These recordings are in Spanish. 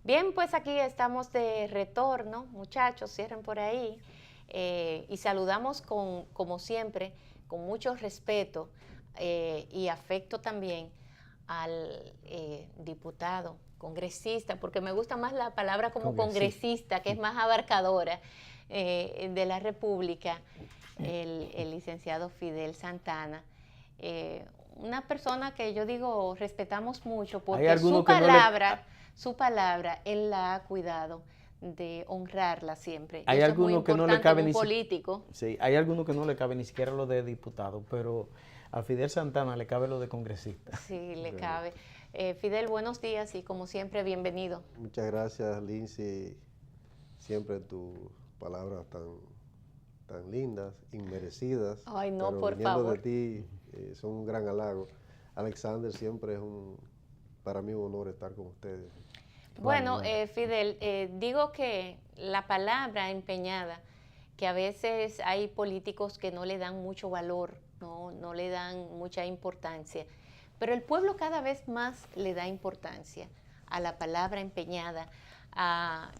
Bien, pues aquí estamos de retorno, muchachos, cierren por ahí, y saludamos como siempre, con mucho respeto y afecto también al diputado, congresista, porque me gusta más la palabra como Congresista. congresista, que es más abarcadora de la República, el licenciado Fidel Santana. Una persona que yo digo respetamos mucho Hay porque algunos que no le, su palabra, él la ha cuidado de honrarla siempre. Y hay eso es muy algunos que no le importante en cabe un ni político. sí, hay algunos que no le cabe ni siquiera lo de diputado, pero a Fidel Santana le cabe lo de congresista. Sí, le Bueno, cabe. Fidel, buenos días y como siempre, bienvenido. muchas gracias, Lindsay. Siempre tus palabras tan lindas, inmerecidas, Ay, no, pero por viniendo de favor. ti son un gran halago. Alexander, siempre es para mí un honor estar con ustedes. Igual, Bueno, igual. Fidel, digo que la palabra empeñada, que a veces hay políticos que no le dan mucho valor, no le dan mucha importancia, pero el pueblo cada vez más le da importancia a la palabra empeñada, a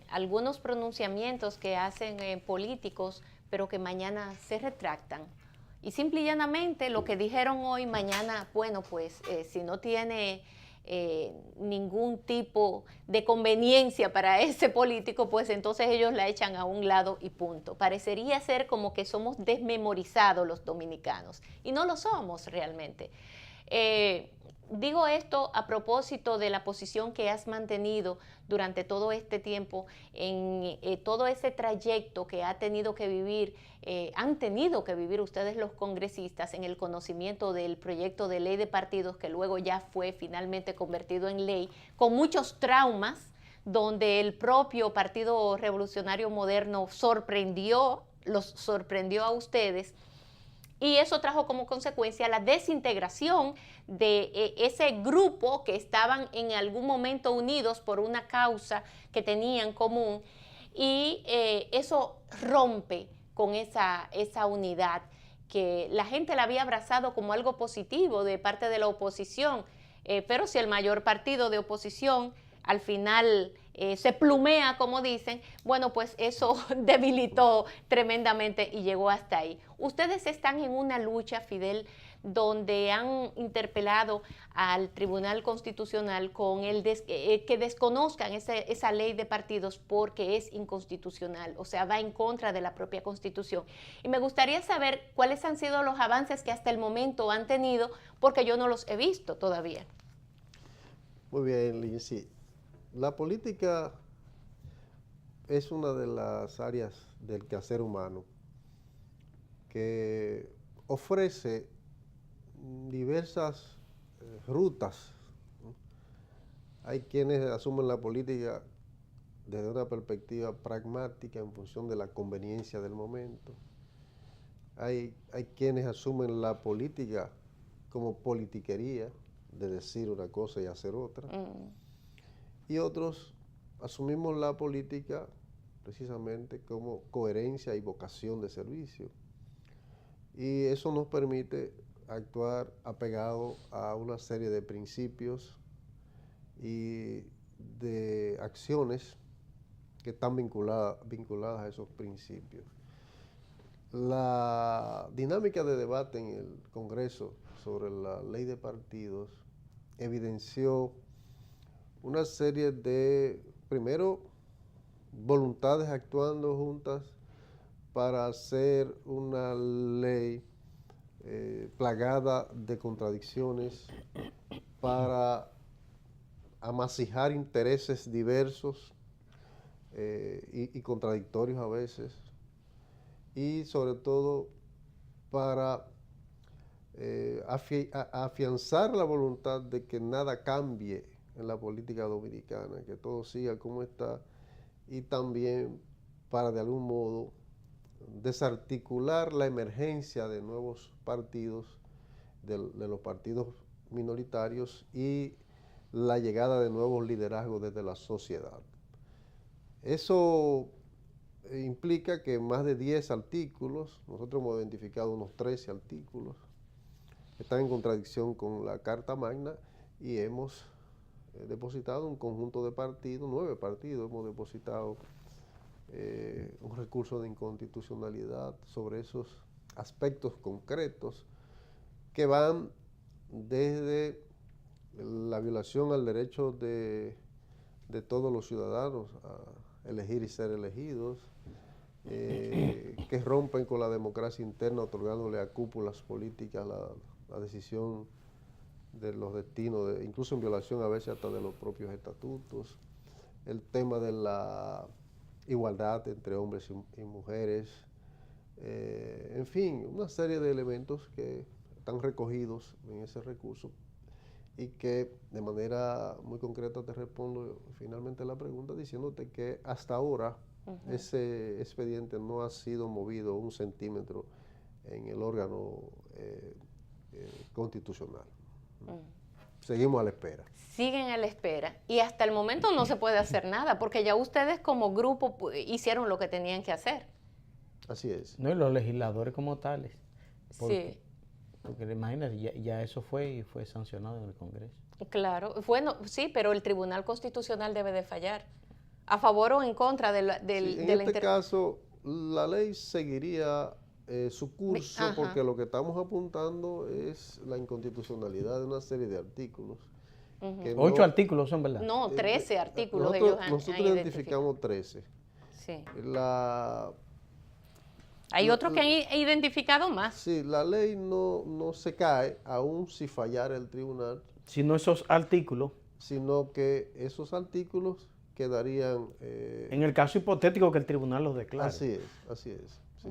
algunos pronunciamientos que hacen políticos, pero que mañana se retractan. Y simple y llanamente lo que dijeron hoy, mañana, bueno, pues si no tiene ningún tipo de conveniencia para ese político, pues entonces ellos la echan a un lado y punto. Parecería ser como que somos desmemorizados los dominicanos y no lo somos realmente. Eh, Digo esto a propósito de la posición que has mantenido durante todo este tiempo, en todo ese trayecto que han tenido que vivir ustedes los congresistas en el conocimiento del proyecto de ley de partidos que luego ya fue finalmente convertido en ley, con muchos traumas, donde el propio Partido Revolucionario Moderno los sorprendió a ustedes, y eso trajo como consecuencia la desintegración de ese grupo que estaban en algún momento unidos por una causa que tenían común, y eso rompe con esa unidad que la gente la había abrazado como algo positivo de parte de la oposición, pero si el mayor partido de oposición al final se plumea, como dicen, bueno, pues eso debilitó tremendamente y llegó hasta ahí. Ustedes están en una lucha, Fidel, donde han interpelado al Tribunal Constitucional con que desconozcan esa ley de partidos porque es inconstitucional, o sea, va en contra de la propia Constitución. Y me gustaría saber cuáles han sido los avances que hasta el momento han tenido, porque yo no los he visto todavía. Muy bien, Lindsay. La política es una de las áreas del quehacer humano que ofrece diversas rutas, ¿no? Hay quienes asumen la política desde una perspectiva pragmática en función de la conveniencia del momento. Hay quienes asumen la política como politiquería, de decir una cosa y hacer otra. Y otros asumimos la política precisamente como coherencia y vocación de servicio. Y eso nos permite actuar apegado a una serie de principios y de acciones que están vinculadas a esos principios. La dinámica de debate en el Congreso sobre la ley de partidos evidenció una serie de, primero, voluntades actuando juntas para hacer una ley plagada de contradicciones, para amasijar intereses diversos y contradictorios a veces, y sobre todo para afianzar la voluntad de que nada cambie en la política dominicana, que todo siga como está, y también para de algún modo desarticular la emergencia de nuevos partidos, de los partidos minoritarios y la llegada de nuevos liderazgos desde la sociedad. Eso implica que más de 10 artículos, nosotros hemos identificado unos 13 artículos, están en contradicción con la Carta Magna y hemos depositado un conjunto de partidos, 9 partidos hemos depositado un recurso de inconstitucionalidad sobre esos aspectos concretos que van desde la violación al derecho de todos los ciudadanos a elegir y ser elegidos, que rompen con la democracia interna, otorgándole a cúpulas políticas la decisión de los destinos, incluso en violación a veces hasta de los propios estatutos, el tema de la igualdad entre hombres y mujeres, en fin, una serie de elementos que están recogidos en ese recurso y que de manera muy concreta te respondo finalmente la pregunta diciéndote que hasta ahora ese expediente no ha sido movido 1 centímetro en el órgano constitucional. Seguimos a la espera. Siguen a la espera y hasta el momento no se puede hacer nada porque ya ustedes como grupo hicieron lo que tenían que hacer. Así es. No, y los legisladores como tales. Sí. Porque imagínate, ya eso fue sancionado en el Congreso. Claro, bueno, sí, pero el Tribunal Constitucional debe de fallar. ¿A favor o en contra del En este caso, la ley seguiría su curso porque lo que estamos apuntando es la inconstitucionalidad de una serie de artículos. 8 artículos son, ¿verdad? No, 13 artículos nosotros identificamos 13. Sí. Hay otros que han identificado más. Sí, la ley no se cae, aun si fallara el tribunal. Sino esos artículos. Sino que esos artículos quedarían... en el caso hipotético que el tribunal los declare. Así es. Sí.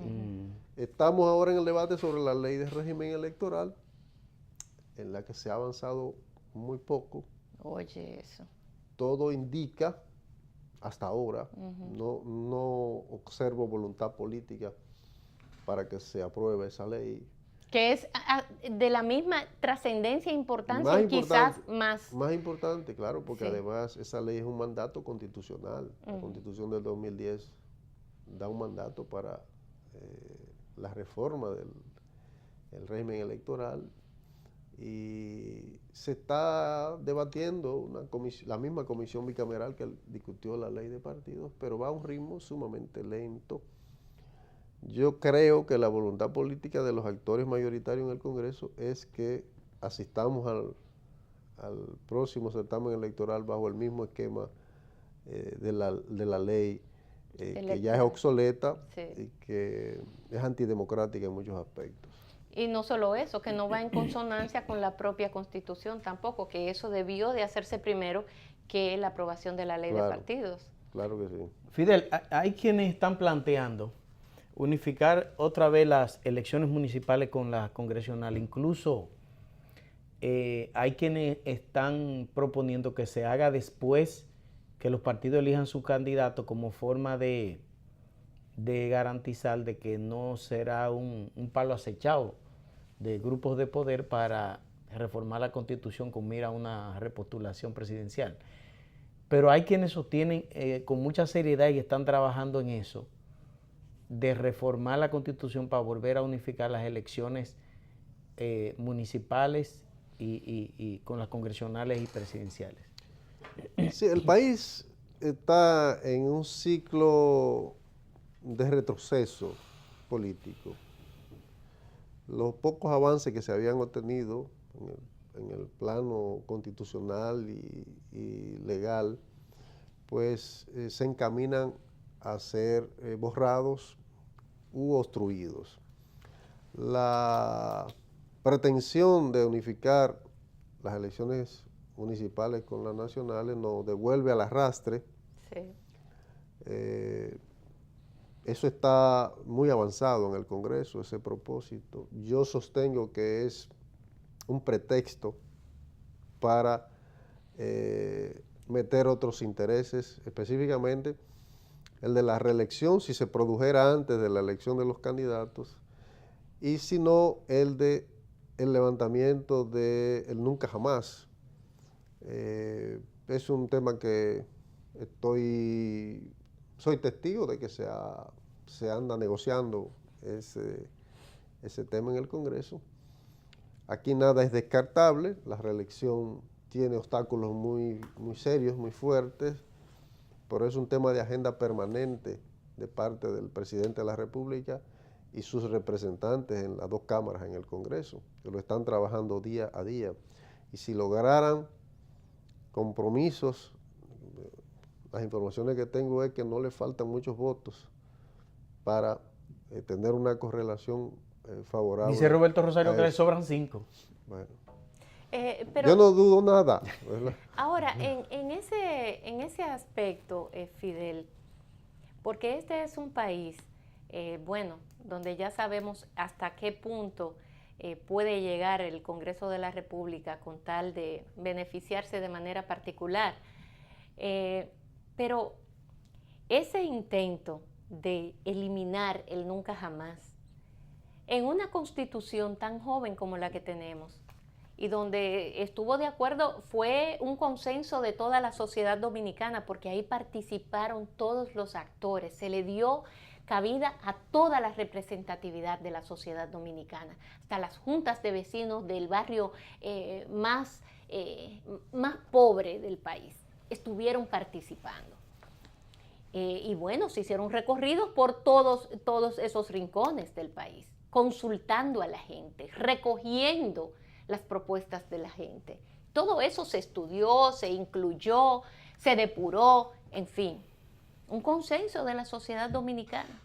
Estamos ahora en el debate sobre la ley de régimen electoral, en la que se ha avanzado muy poco. Oye, eso. Todo indica, hasta ahora, no observo voluntad política para que se apruebe esa ley. Que es de la misma trascendencia e importancia, quizás más. Más importante, claro, porque además esa ley es un mandato constitucional. La Constitución del 2010 da un mandato para la reforma del régimen electoral y se está debatiendo la misma comisión bicameral que discutió la ley de partidos, pero va a un ritmo sumamente lento. Yo creo que la voluntad política de los actores mayoritarios en el Congreso es que asistamos al próximo certamen electoral bajo el mismo esquema de la ley que ya es obsoleta y que es antidemocrática en muchos aspectos. Y no solo eso, que no va en consonancia con la propia Constitución tampoco, que eso debió de hacerse primero que la aprobación de la ley de partidos. Claro que sí. Fidel, hay quienes están planteando unificar otra vez las elecciones municipales con las congresionales. Incluso hay quienes están proponiendo que se haga después que los partidos elijan su candidato como forma de garantizar de que no será un palo acechado de grupos de poder para reformar la Constitución con mira a una repostulación presidencial. Pero hay quienes sostienen con mucha seriedad y están trabajando en eso, de reformar la Constitución para volver a unificar las elecciones municipales y con las congresionales y presidenciales. Sí, el país está en un ciclo de retroceso político. Los pocos avances que se habían obtenido en el plano constitucional y legal, pues se encaminan a ser borrados u obstruidos. La pretensión de unificar las elecciones municipales con las nacionales nos devuelve al arrastre. Sí. Eso está muy avanzado en el Congreso, ese propósito. Yo sostengo que es un pretexto para meter otros intereses, específicamente el de la reelección, si se produjera antes de la elección de los candidatos, y si no, el de el levantamiento del nunca jamás. Es un tema que soy testigo de que se anda negociando ese tema en el Congreso. Aquí nada es descartable, la reelección tiene obstáculos muy serios, muy fuertes, pero es un tema de agenda permanente de parte del presidente de la República y sus representantes en las dos cámaras en el Congreso, que lo están trabajando día a día. Y si lograran compromisos, las informaciones que tengo es que no le faltan muchos votos para tener una correlación favorable. Dice Roberto Rosario que le sobran 5. Bueno. Pero yo no dudo nada, ¿verdad? ahora, en ese aspecto, Fidel, porque este es un país, bueno, donde ya sabemos hasta qué punto puede llegar el Congreso de la República con tal de beneficiarse de manera particular. Pero ese intento de eliminar el nunca jamás en una constitución tan joven como la que tenemos y donde estuvo de acuerdo, fue un consenso de toda la sociedad dominicana porque ahí participaron todos los actores, se le dio cabida a toda la representatividad de la sociedad dominicana, hasta las juntas de vecinos del barrio más pobre del país estuvieron participando. Y bueno, se hicieron recorridos por todos esos rincones del país, consultando a la gente, recogiendo las propuestas de la gente. Todo eso se estudió, se incluyó, se depuró, en fin, un consenso de la sociedad dominicana.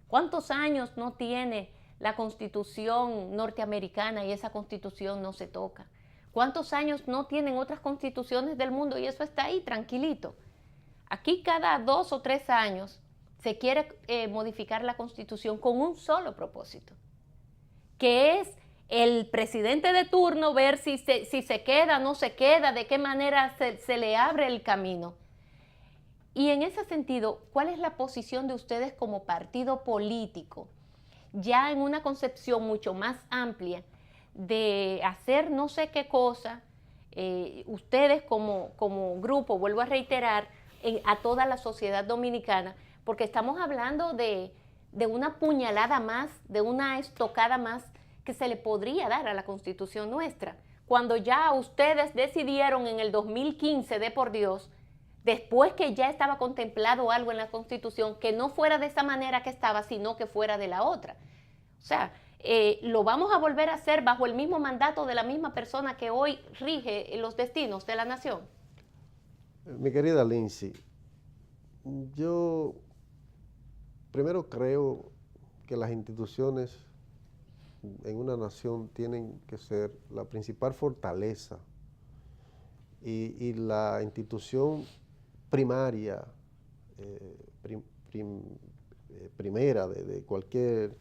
¿Cuántos años no tiene la Constitución norteamericana y esa Constitución no se toca? ¿Cuántos años no tienen otras constituciones del mundo y eso está ahí tranquilito? Aquí cada 2 o 3 años se quiere modificar la Constitución con un solo propósito, que es el presidente de turno ver si se queda, no se queda, de qué manera se le abre el camino. Y en ese sentido, ¿cuál es la posición de ustedes como partido político, ya en una concepción mucho más amplia de hacer no sé qué cosa, ustedes como grupo, vuelvo a reiterar, a toda la sociedad dominicana, porque estamos hablando de una puñalada más, de una estocada más que se le podría dar a la Constitución nuestra, cuando ya ustedes decidieron en el 2015, de por Dios, después que ya estaba contemplado algo en la Constitución, que no fuera de esa manera que estaba, sino que fuera de la otra. O sea, lo vamos a volver a hacer bajo el mismo mandato de la misma persona que hoy rige los destinos de la nación. Mi querida Lindsay, yo primero creo que las instituciones en una nación tienen que ser la principal fortaleza y la institución primaria, primera de cualquier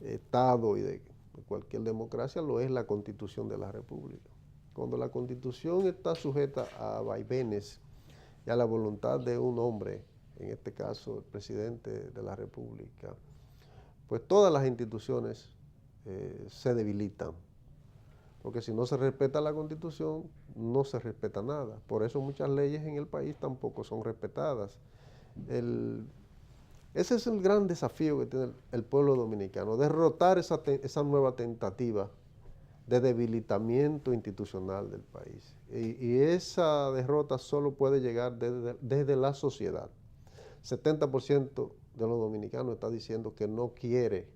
Estado y de cualquier democracia lo es la Constitución de la República. Cuando la Constitución está sujeta a vaivenes y a la voluntad de un hombre, en este caso el presidente de la República, pues todas las instituciones se debilitan, porque si no se respeta la Constitución, no se respeta nada. Por eso muchas leyes en el país tampoco son respetadas. Ese es el gran desafío que tiene el pueblo dominicano, derrotar esa nueva tentativa de debilitamiento institucional del país. Y esa derrota solo puede llegar desde la sociedad. 70% de los dominicanos está diciendo que no quiere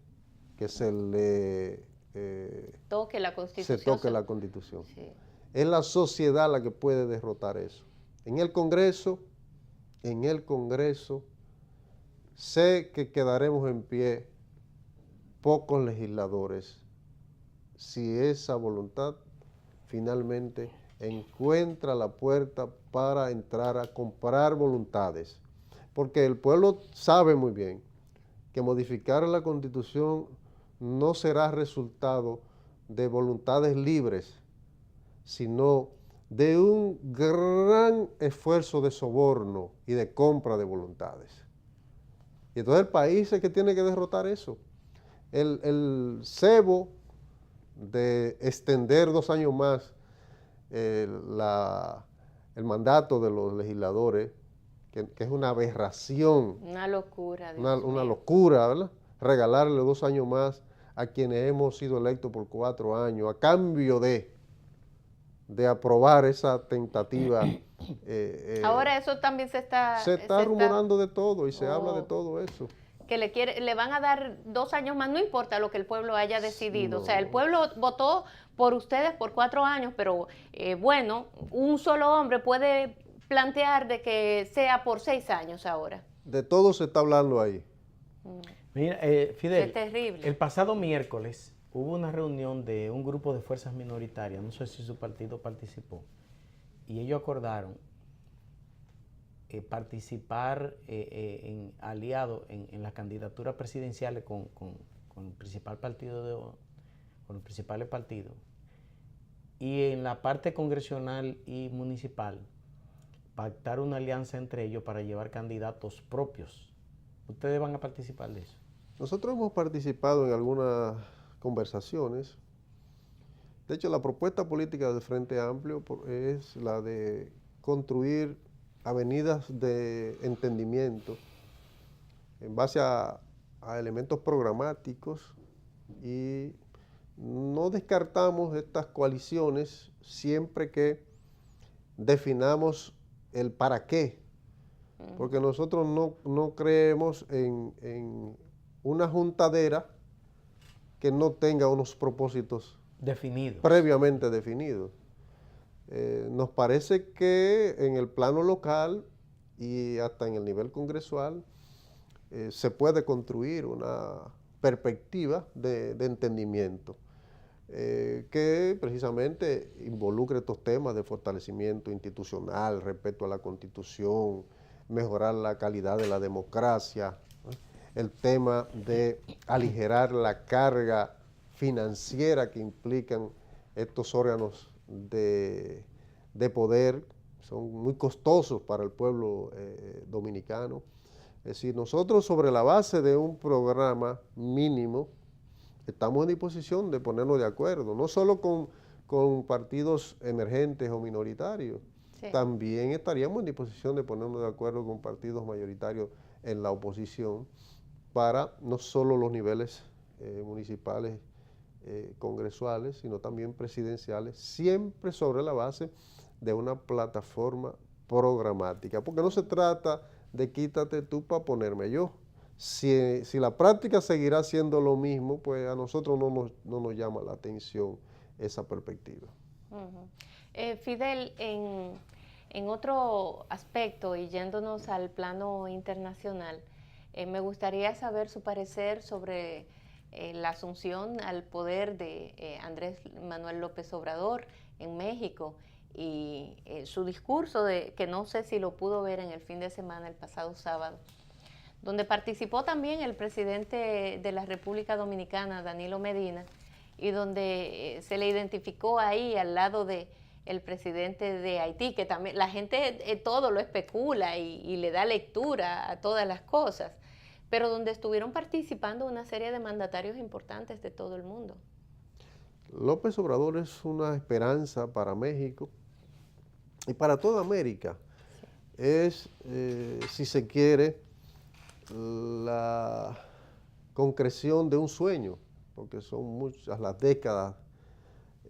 que se le toque la Constitución. Se toque la Constitución. Sí. Es la sociedad la que puede derrotar eso. En el Congreso, sé que quedaremos en pie pocos legisladores si esa voluntad finalmente encuentra la puerta para entrar a comprar voluntades. Porque el pueblo sabe muy bien que modificar la Constitución no será resultado de voluntades libres, sino de un gran esfuerzo de soborno y de compra de voluntades. Y entonces el país es que tiene que derrotar eso. El cebo de extender 2 años más el mandato de los legisladores, que es una aberración. Una locura. Una locura, ¿verdad? Regalarle 2 años más a quienes hemos sido electos por 4 años, a cambio de de aprobar esa tentativa. Ahora eso también se está rumorando de todo y se habla de Oh. todo eso. Que le van a dar 2 años más, no importa lo que el pueblo haya decidido. No. O sea, el pueblo votó por ustedes por 4 años, pero bueno, un solo hombre puede plantear de que sea por 6 años ahora. De todo se está hablando ahí. Mira, Fidel, Es terrible. el pasado miércoles hubo una reunión de un grupo de fuerzas minoritarias, no sé si su partido participó, y ellos acordaron participar en aliado en las candidaturas presidenciales con el principal partido con los principales partidos, y en la parte congresional y municipal pactar una alianza entre ellos para llevar candidatos propios. ¿Ustedes van a participar de eso? Nosotros hemos participado en algunas conversaciones. De hecho, la propuesta política del Frente Amplio es la de construir avenidas de entendimiento en base a elementos programáticos, y no descartamos estas coaliciones siempre que definamos el para qué, porque nosotros no creemos en una juntadera que no tenga unos propósitos Definidos. previamente definidos. Nos parece que en el plano local y hasta en el nivel congresual se puede construir una perspectiva de entendimiento que precisamente involucre estos temas de fortalecimiento institucional, respeto a la Constitución, mejorar la calidad de la democracia, el tema de aligerar la carga financiera que implican estos órganos de poder, son muy costosos para el pueblo dominicano. Es decir, nosotros sobre la base de un programa mínimo estamos en disposición de ponernos de acuerdo, no solo con partidos emergentes o minoritarios, Sí. también estaríamos en disposición de ponernos de acuerdo con partidos mayoritarios en la oposición para no solo los niveles municipales, congresuales, sino también presidenciales, siempre sobre la base de una plataforma programática, porque no se trata de quítate tú para ponerme yo. Si la práctica seguirá siendo lo mismo, pues a nosotros no nos llama la atención esa perspectiva. Fidel, en otro aspecto y yéndonos al plano internacional, me gustaría saber su parecer sobre la asunción al poder de Andrés Manuel López Obrador en México y su discurso, que no sé si lo pudo ver en el fin de semana, el pasado sábado, donde participó también el presidente de la República Dominicana, Danilo Medina, y donde se le identificó ahí al lado de el presidente de Haití, que también la gente todo lo especula y le da lectura a todas las cosas, pero donde estuvieron participando una serie de mandatarios importantes de todo el mundo. López Obrador es una esperanza para México y para toda América. Sí. Es, si se quiere, la concreción de un sueño, porque son muchas las décadas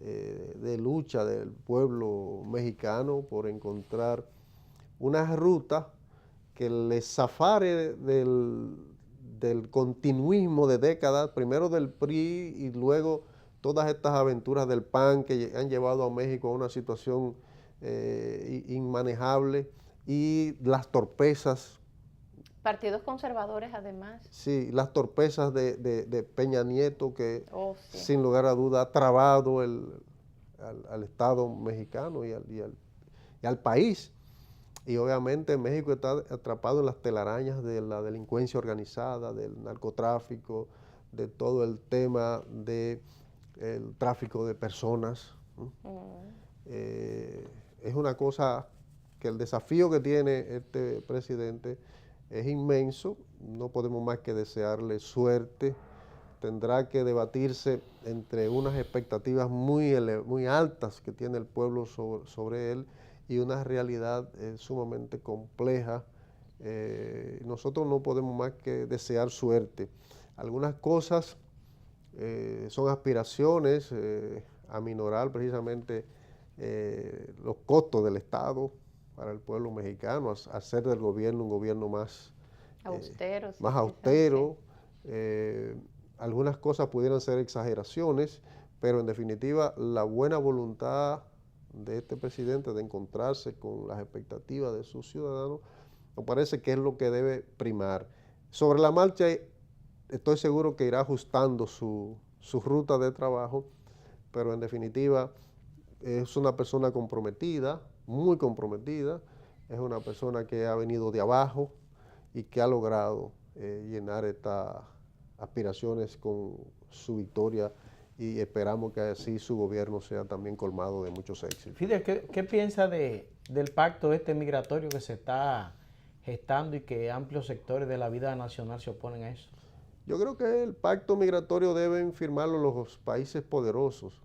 de lucha del pueblo mexicano por encontrar una ruta que les zafare del continuismo de décadas, primero del PRI y luego todas estas aventuras del PAN que han llevado a México a una situación inmanejable, y las torpezas. Partidos conservadores además. Sí, las torpezas de Peña Nieto que sí, sin lugar a duda ha trabado al Estado mexicano y al país. Y obviamente México está atrapado en las telarañas de la delincuencia organizada, del narcotráfico, de todo el tema del tráfico de personas. Es una cosa que el desafío que tiene este presidente es inmenso, no podemos más que desearle suerte. Tendrá que debatirse entre unas expectativas muy altas que tiene el pueblo sobre él y una realidad sumamente compleja. Nosotros no podemos más que desear suerte. Algunas cosas son aspiraciones, aminorar precisamente los costos del Estado para el pueblo mexicano, hacer del gobierno un gobierno más austero. Más austero. Algunas cosas pudieran ser exageraciones, pero en definitiva la buena voluntad de este presidente de encontrarse con las expectativas de sus ciudadanos, me parece que es lo que debe primar. Sobre la marcha, estoy seguro que irá ajustando su ruta de trabajo, pero en definitiva es una persona comprometida, muy comprometida, es una persona que ha venido de abajo y que ha logrado llenar estas aspiraciones con su victoria, y esperamos que así su gobierno sea también colmado de muchos éxitos. Fidel, ¿qué piensa del pacto migratorio que se está gestando y que amplios sectores de la vida nacional se oponen a eso? Yo creo que el pacto migratorio deben firmarlo los países poderosos,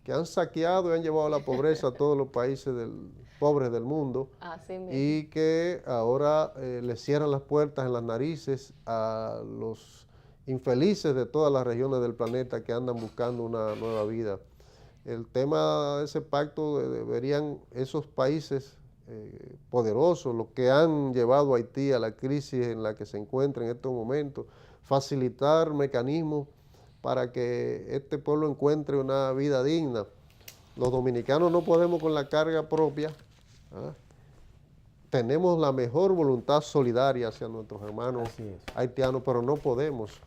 que han saqueado y han llevado a la pobreza a todos los países pobres del mundo, y que ahora le cierran las puertas en las narices a los infelices de todas las regiones del planeta que andan buscando una nueva vida. El tema de ese pacto deberían esos países poderosos, los que han llevado a Haití a la crisis en la que se encuentra en estos momentos, facilitar mecanismos para que este pueblo encuentre una vida digna. Los dominicanos no podemos con la carga propia. Tenemos la mejor voluntad solidaria hacia nuestros hermanos haitianos, pero no podemos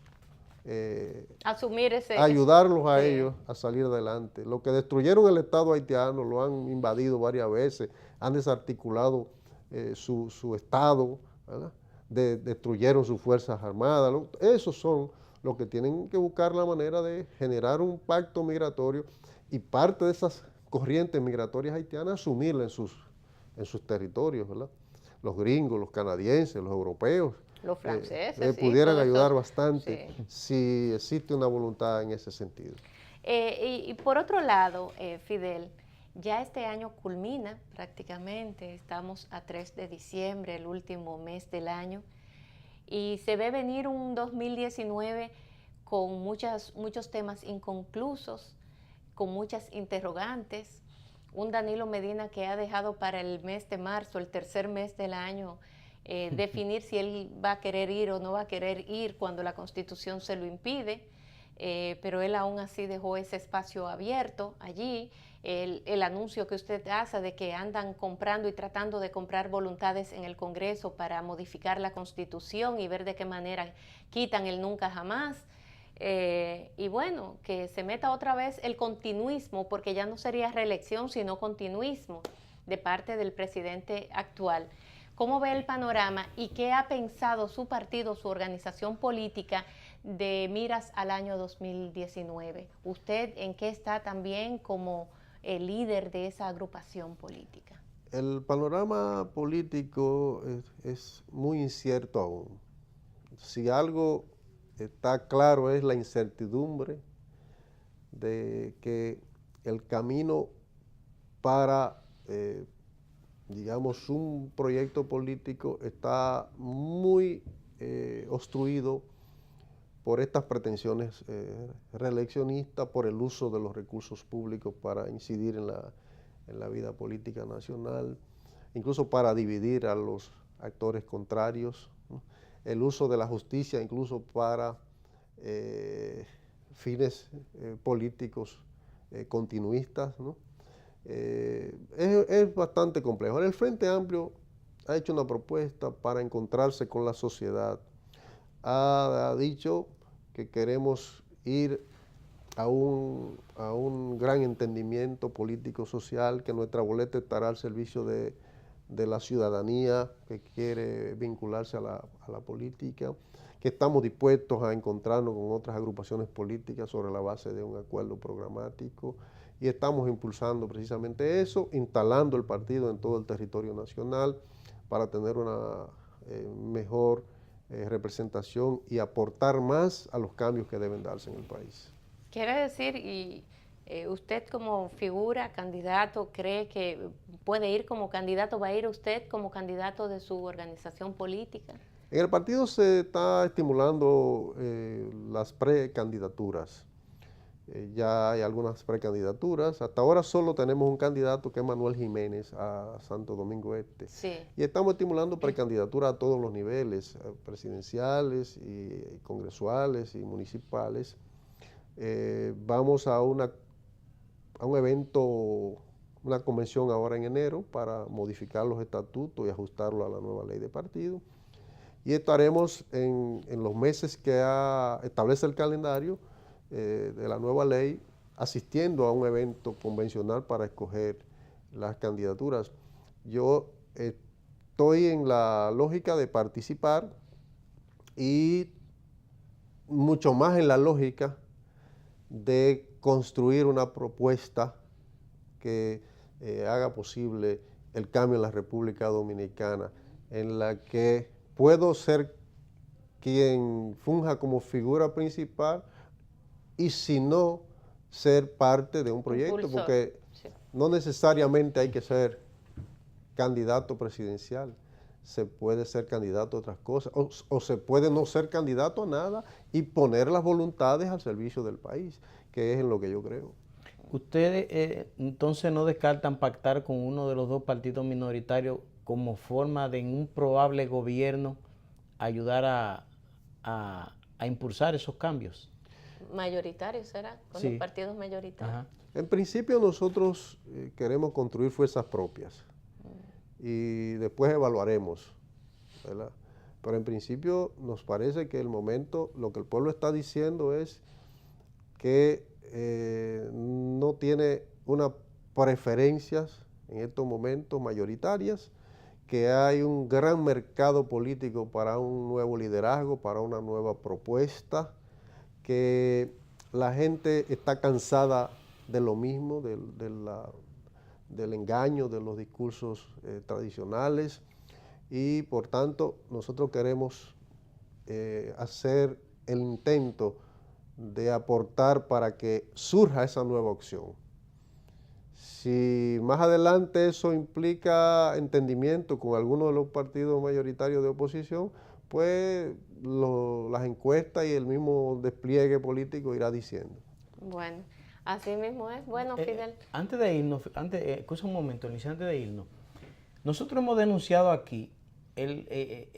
asumir ayudarlos a ellos a salir adelante. Lo que destruyeron el Estado haitiano lo han invadido varias veces, han desarticulado su Estado, destruyeron sus fuerzas armadas. Esos son los que tienen que buscar la manera de generar un pacto migratorio, y parte de esas corrientes migratorias haitianas asumirla en sus territorios, ¿verdad? Los gringos, los canadienses, los europeos, los franceses, pudieran ayudar bastante si existe una voluntad en ese sentido. Y por otro lado, Fidel, ya este año culmina prácticamente, estamos a 3 de diciembre, el último mes del año, y se ve venir un 2019 con muchos temas inconclusos, con muchas interrogantes, un Danilo Medina que ha dejado para el mes de marzo, el tercer mes del año, definir si él va a querer ir o no va a querer ir cuando la Constitución se lo impide, pero él aún así dejó ese espacio abierto allí. El anuncio que usted hace de que andan comprando y tratando de comprar voluntades en el Congreso para modificar la Constitución y ver de qué manera quitan el nunca jamás. Y bueno, que se meta otra vez el continuismo, porque ya no sería reelección, sino continuismo de parte del presidente actual. ¿Cómo ve el panorama y qué ha pensado su partido, su organización política de miras al año 2019? ¿Usted en qué está también como el líder de esa agrupación política? El panorama político es muy incierto aún. Si algo está claro es la incertidumbre de que el camino para digamos, un proyecto político está muy obstruido por estas pretensiones reeleccionistas, por el uso de los recursos públicos para incidir en la vida política nacional, incluso para dividir a los actores contrarios, ¿no? El uso de la justicia incluso para fines políticos continuistas, ¿no? Es bastante complejo. El Frente Amplio ha hecho una propuesta para encontrarse con la sociedad. Ha dicho que queremos ir a un gran entendimiento político-social, que nuestra boleta estará al servicio de la ciudadanía que quiere vincularse a la política, que estamos dispuestos a encontrarnos con otras agrupaciones políticas sobre la base de un acuerdo programático, y estamos impulsando precisamente eso, instalando el partido en todo el territorio nacional para tener una mejor representación y aportar más a los cambios que deben darse en el país. Quiere decir, y usted como figura, candidato, ¿cree que puede ir como candidato? ¿Va a ir usted como candidato de su organización política? En el partido se está estimulando las precandidaturas. Ya hay algunas precandidaturas. Hasta ahora solo tenemos un candidato que es Manuel Jiménez a Santo Domingo Este. Sí. Y estamos estimulando precandidaturas a todos los niveles, presidenciales y congresuales y municipales. Vamos a un evento, una convención ahora en enero para modificar los estatutos y ajustarlo a la nueva ley de partido. Y estaremos en los meses que establece el calendario de la nueva ley, asistiendo a un evento convencional para escoger las candidaturas. Yo estoy en la lógica de participar y mucho más en la lógica de construir una propuesta que haga posible el cambio en la República Dominicana, en la que puedo ser quien funja como figura principal y si no, ser parte de un proyecto, Impulsor. porque Sí. no necesariamente hay que ser candidato presidencial, se puede ser candidato a otras cosas, o se puede no ser candidato a nada y poner las voluntades al servicio del país, que es en lo que yo creo. ¿Ustedes entonces no descartan pactar con uno de los dos partidos minoritarios como forma de en un probable gobierno ayudar a impulsar esos cambios? Mayoritario será, con Sí. los partidos mayoritarios. Ajá. En principio nosotros queremos construir fuerzas propias y después evaluaremos, ¿verdad? Pero en principio nos parece que el momento, lo que el pueblo está diciendo es que no tiene unas preferencias en estos momentos mayoritarias, que hay un gran mercado político para un nuevo liderazgo, para una nueva propuesta, que la gente está cansada de lo mismo, del engaño, de los discursos tradicionales, y por tanto nosotros queremos hacer el intento de aportar para que surja esa nueva opción. Si más adelante eso implica entendimiento con algunos de los partidos mayoritarios de oposición, pues las encuestas y el mismo despliegue político irá diciendo. Bueno, así mismo es. Bueno, Fidel. Antes de irnos, escucha un momento, Alicia, antes de irnos. Nosotros hemos denunciado aquí el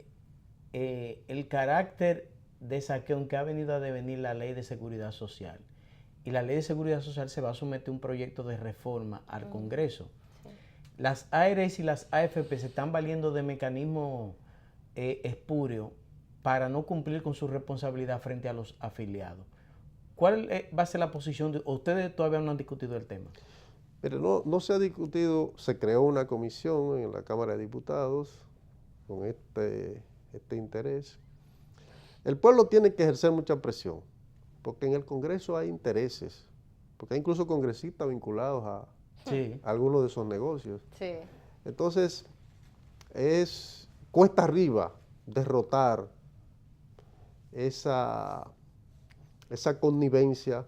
carácter de saqueo en que ha venido a devenir la Ley de Seguridad Social. Y la Ley de Seguridad Social se va a someter a un proyecto de reforma al Congreso. Sí. Las ARS y las AFP se están valiendo de mecanismos espurios para no cumplir con su responsabilidad frente a los afiliados. ¿Cuál va a ser la posición de ustedes? Todavía no han discutido el tema. Pero no se ha discutido, se creó una comisión en la Cámara de Diputados con este interés. El pueblo tiene que ejercer mucha presión, porque en el Congreso hay intereses, porque hay incluso congresistas vinculados a algunos de esos negocios. Sí. Entonces, es cuesta arriba derrotar esa connivencia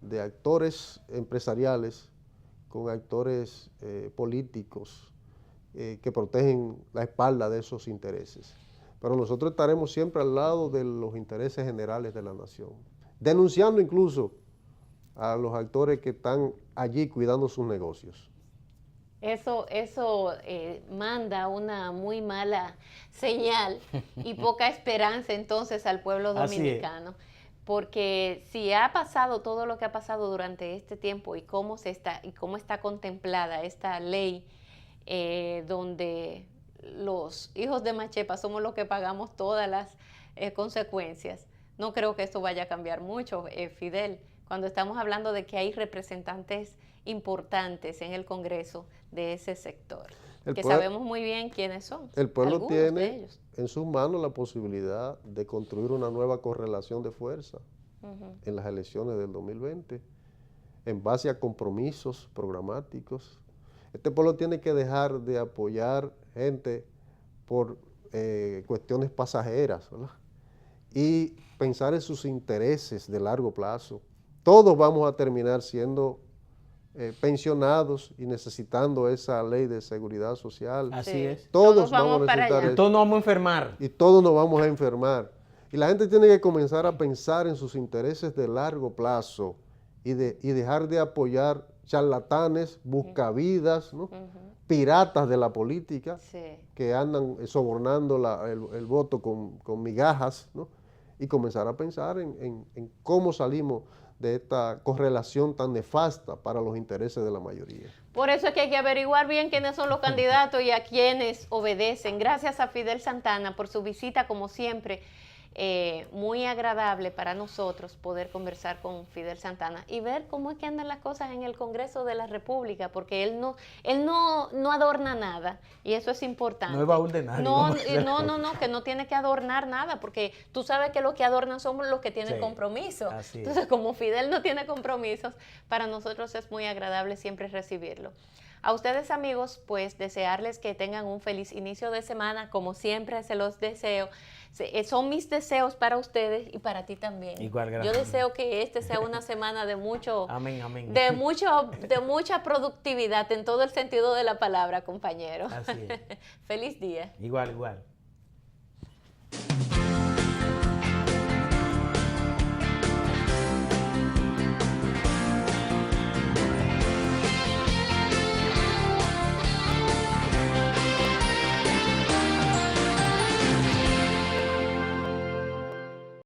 de actores empresariales con actores políticos que protegen la espalda de esos intereses. Pero nosotros estaremos siempre al lado de los intereses generales de la nación, denunciando incluso a los actores que están allí cuidando sus negocios. Eso manda una muy mala señal y poca esperanza entonces al pueblo dominicano. Porque si ha pasado todo lo que ha pasado durante este tiempo y cómo está contemplada esta ley donde los hijos de Machepa somos los que pagamos todas las consecuencias, no creo que esto vaya a cambiar mucho, Fidel, cuando estamos hablando de que hay representantes importantes en el Congreso de ese sector, que sabemos muy bien quiénes son. El pueblo tiene en sus manos la posibilidad de construir una nueva correlación de fuerza en las elecciones del 2020, en base a compromisos programáticos. Este pueblo tiene que dejar de apoyar gente por cuestiones pasajeras, ¿verdad? Y pensar en sus intereses de largo plazo. Todos vamos a terminar siendo pensionados y necesitando esa ley de seguridad social. Así es. Todos vamos a necesitar eso. Todos nos vamos a enfermar. Y todos nos vamos a enfermar. Y la gente tiene que comenzar a pensar en sus intereses de largo plazo y dejar de apoyar charlatanes, buscavidas, ¿no? Piratas de la política, que andan sobornando el voto con migajas, ¿no? Y comenzar a pensar en cómo salimos de esta correlación tan nefasta para los intereses de la mayoría. Por eso es que hay que averiguar bien quiénes son los candidatos y a quiénes obedecen. Gracias a Fidel Santana por su visita, como siempre. Muy agradable para nosotros poder conversar con Fidel Santana y ver cómo es que andan las cosas en el Congreso de la República, porque él no adorna nada, y eso es importante. No es baúl de nadie. No, que no tiene que adornar nada, porque tú sabes que los que adornan son los que tienen compromiso. Entonces, como Fidel no tiene compromisos, para nosotros es muy agradable siempre recibirlo. A ustedes, amigos, pues desearles que tengan un feliz inicio de semana, como siempre se los deseo. Son mis deseos para ustedes y para ti también. Igual, gracias. Yo deseo que este sea una semana de mucho, amén, amén. de mucha productividad en todo el sentido de la palabra, compañero. Así es. Feliz día. Igual, igual.